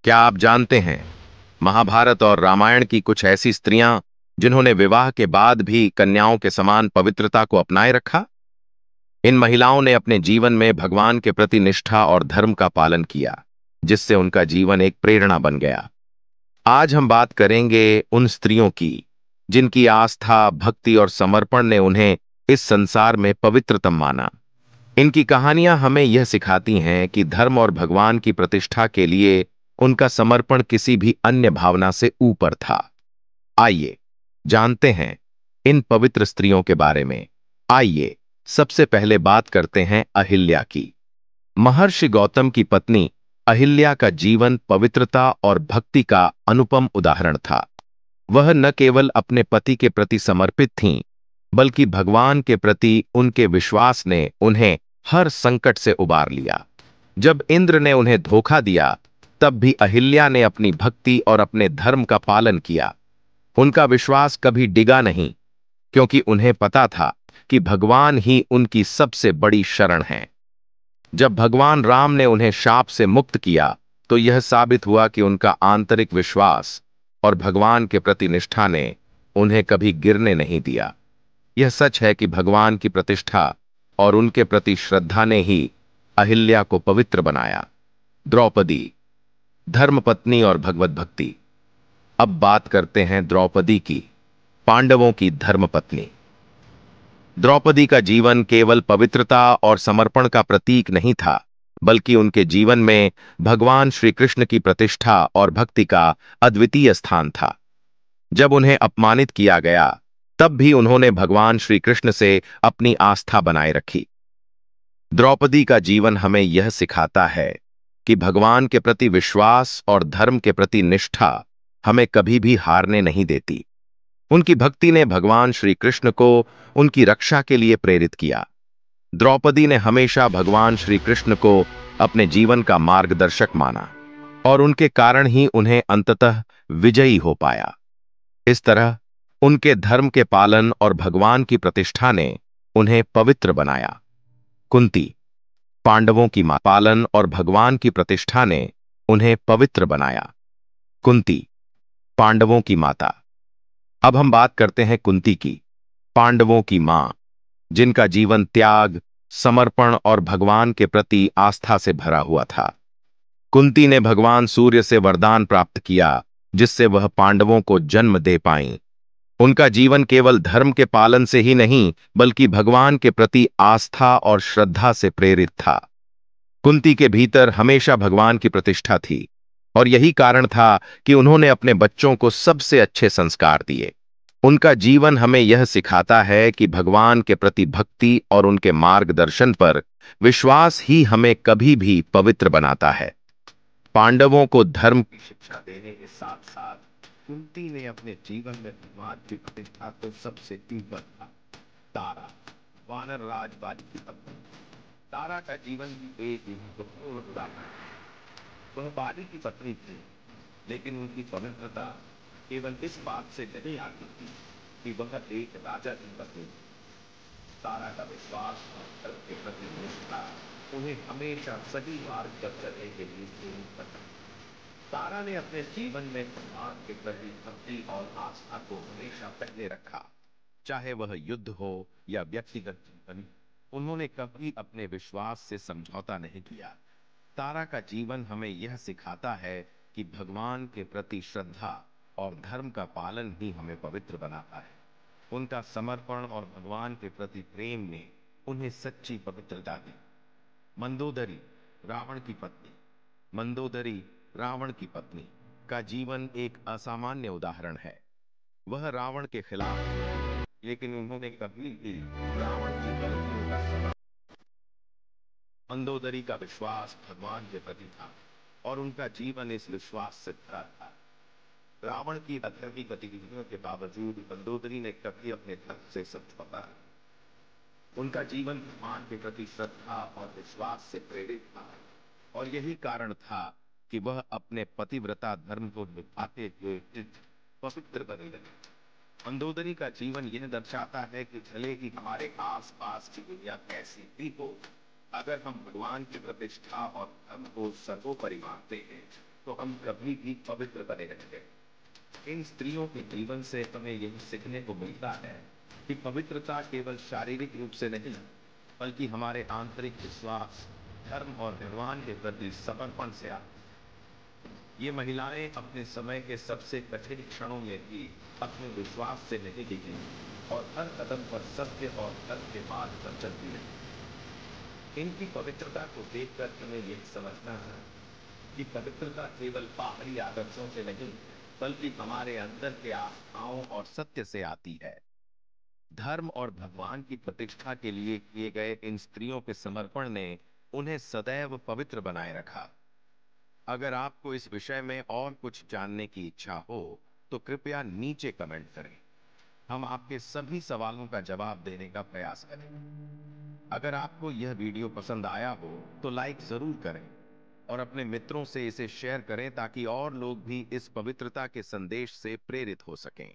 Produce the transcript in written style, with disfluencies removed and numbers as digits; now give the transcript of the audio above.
क्या आप जानते हैं महाभारत और रामायण की कुछ ऐसी स्त्रियां जिन्होंने विवाह के बाद भी कन्याओं के समान पवित्रता को अपनाए रखा। इन महिलाओं ने अपने जीवन में भगवान के प्रति निष्ठा और धर्म का पालन किया, जिससे उनका जीवन एक प्रेरणा बन गया। आज हम बात करेंगे उन स्त्रियों की जिनकी आस्था, भक्ति और समर्पण ने उन्हें इस संसार में पवित्रतम माना। इनकी कहानियां हमें यह सिखाती हैं कि धर्म और भगवान की प्रतिष्ठा के लिए उनका समर्पण किसी भी अन्य भावना से ऊपर था। आइए जानते हैं इन पवित्र स्त्रियों के बारे में। आइए सबसे पहले बात करते हैं अहिल्या की। महर्षि गौतम की पत्नी अहिल्या का जीवन पवित्रता और भक्ति का अनुपम उदाहरण था। वह न केवल अपने पति के प्रति समर्पित थीं, बल्कि भगवान के प्रति उनके विश्वास ने उन्हें हर संकट से उबार लिया। जब इंद्र ने उन्हें धोखा दिया, तब भी अहिल्या ने अपनी भक्ति और अपने धर्म का पालन किया। उनका विश्वास कभी डिगा नहीं, क्योंकि उन्हें पता था कि भगवान ही उनकी सबसे बड़ी शरण है। जब भगवान राम ने उन्हें शाप से मुक्त किया, तो यह साबित हुआ कि उनका आंतरिक विश्वास और भगवान के प्रति निष्ठा ने उन्हें कभी गिरने नहीं दिया। यह सच है कि भगवान की प्रतिष्ठा और उनके प्रति श्रद्धा ने ही अहिल्या को पवित्र बनाया। द्रौपदी, धर्मपत्नी और भगवत भक्ति। अब बात करते हैं द्रौपदी की, पांडवों की धर्मपत्नी। द्रौपदी का जीवन केवल पवित्रता और समर्पण का प्रतीक नहीं था, बल्कि उनके जीवन में भगवान श्री कृष्ण की प्रतिष्ठा और भक्ति का अद्वितीय स्थान था। जब उन्हें अपमानित किया गया, तब भी उन्होंने भगवान श्री कृष्ण से अपनी आस्था बनाए रखी। द्रौपदी का जीवन हमें यह सिखाता है कि भगवान के प्रति विश्वास और धर्म के प्रति निष्ठा हमें कभी भी हारने नहीं देती। उनकी भक्ति ने भगवान श्री कृष्ण को उनकी रक्षा के लिए प्रेरित किया। द्रौपदी ने हमेशा भगवान श्री कृष्ण को अपने जीवन का मार्गदर्शक माना, और उनके कारण ही उन्हें अंततः विजयी हो पाया। इस तरह उनके धर्म के पालन और भगवान की प्रतिष्ठा ने उन्हें पवित्र बनाया। कुंती, पांडवों की मां। पालन और भगवान की प्रतिष्ठा ने उन्हें पवित्र बनाया। कुंती, पांडवों की माता। अब हम बात करते हैं कुंती की, पांडवों की मां, जिनका जीवन त्याग, समर्पण और भगवान के प्रति आस्था से भरा हुआ था। कुंती ने भगवान सूर्य से वरदान प्राप्त किया, जिससे वह पांडवों को जन्म दे पाईं। उनका जीवन केवल धर्म के पालन से ही नहीं, बल्कि भगवान के प्रति आस्था और श्रद्धा से प्रेरित था। कुंती के भीतर हमेशा भगवान की प्रतिष्ठा थी, और यही कारण था कि उन्होंने अपने बच्चों को सबसे अच्छे संस्कार दिए। उनका जीवन हमें यह सिखाता है कि भगवान के प्रति भक्ति और उनके मार्गदर्शन पर विश्वास ही हमें कभी भी पवित्र बनाता है। पांडवों को धर्म की शिक्षा देने के साथ साथ कुंती ने अपने जीवन में भगवान की प्रतिष्ठा को सबसे ऊपर रखा। तारा, वानर राजवाड़ी की पत्नी। तारा का जीवन भी एक महत्वपूर्ण उदाहरण है। वह बाली की पत्नी थी, लेकिन उनकी पवित्रता केवल इस बात से नहीं आती थी कि वह एक राजा की पत्नी थी। तारा का विश्वास और धर्म के प्रति निष्ठा उन्हें हमेशा सही मार्ग पर चलने के लिए प्रेरित करता। तारा ने अपने जीवन में भगवान के प्रति भक्ति और आस्था को हमेशा पहले रखा, चाहे वह युद्ध हो या व्यक्तिगत जीवन। उन्होंने कभी अपने विश्वास से समझौता नहीं किया। तारा का जीवन हमें यह सिखाता है कि भगवान के प्रति श्रद्धा और धर्म का पालन ही हमें पवित्र बनाता है। उनका समर्पण और भगवान के प्रति प्रेम ने उन्हें सच्ची पवित्रता दी। मंदोदरी, रावण की पत्नी। मंदोदरी, रावण की पत्नी का जीवन एक असामान्य उदाहरण है। वह रावण के खिलाफ थी, लेकिन उन्होंने कभी भी रावण की गलतियों का समर्थन। मंदोदरी का विश्वास भगवान के प्रति था, और उनका जीवन इस विश्वास से भरा था। रावण की अधर्मी गतिविधियों के बावजूद मंदोदरी ने कभी अपने धर्म से समझौता नहीं। उनका जीवन भगवान के प्रति श्रद्धा और विश्वास से प्रेरित था, और यही कारण था कि वह अपने पतिव्रता धर्म को निभाते हुए पवित्र बनी रही। मंदोदरी का जीवन यह दर्शाता है कि भले ही हमारे आसपास की दुनिया कैसी भी हो, अगर हम भगवान की प्रतिष्ठा और धर्म को सर्वोपरि मानते हैं, तो हम कभी भी पवित्र बने रहेंगे। इन स्त्रियों के जीवन से हमें यही सीखने को मिलता है कि पवित्रता केवल शारीरिक रूप से नहीं, बल्कि हमारे आंतरिक विश्वास, धर्म और भगवान के प्रति समर्पण से आती है। ये महिलाएं अपने समय के सबसे कठिन क्षणों में भी अपने विश्वास से नहीं टिकी और हर कदम पर सत्य और धर्म के मार्ग पर चलती रही। इनकी पवित्रता को देखकर हमें यह समझना है कि पवित्रता केवल बाहरी आदर्शों से नहीं, बल्कि हमारे अंदर के आस्थाओं और सत्य से आती है। धर्म और भगवान की प्रतिष्ठा के लिए किए गए इन स्त्रियों के समर्पण ने उन्हें सदैव पवित्र बनाए रखा। अगर आपको इस विषय में और कुछ जानने की इच्छा हो, तो कृपया नीचे कमेंट करें। हम आपके सभी सवालों का जवाब देने का प्रयास करेंगे। अगर आपको यह वीडियो पसंद आया हो, तो लाइक जरूर करें और अपने मित्रों से इसे शेयर करें ताकि और लोग भी इस पवित्रता के संदेश से प्रेरित हो सकें।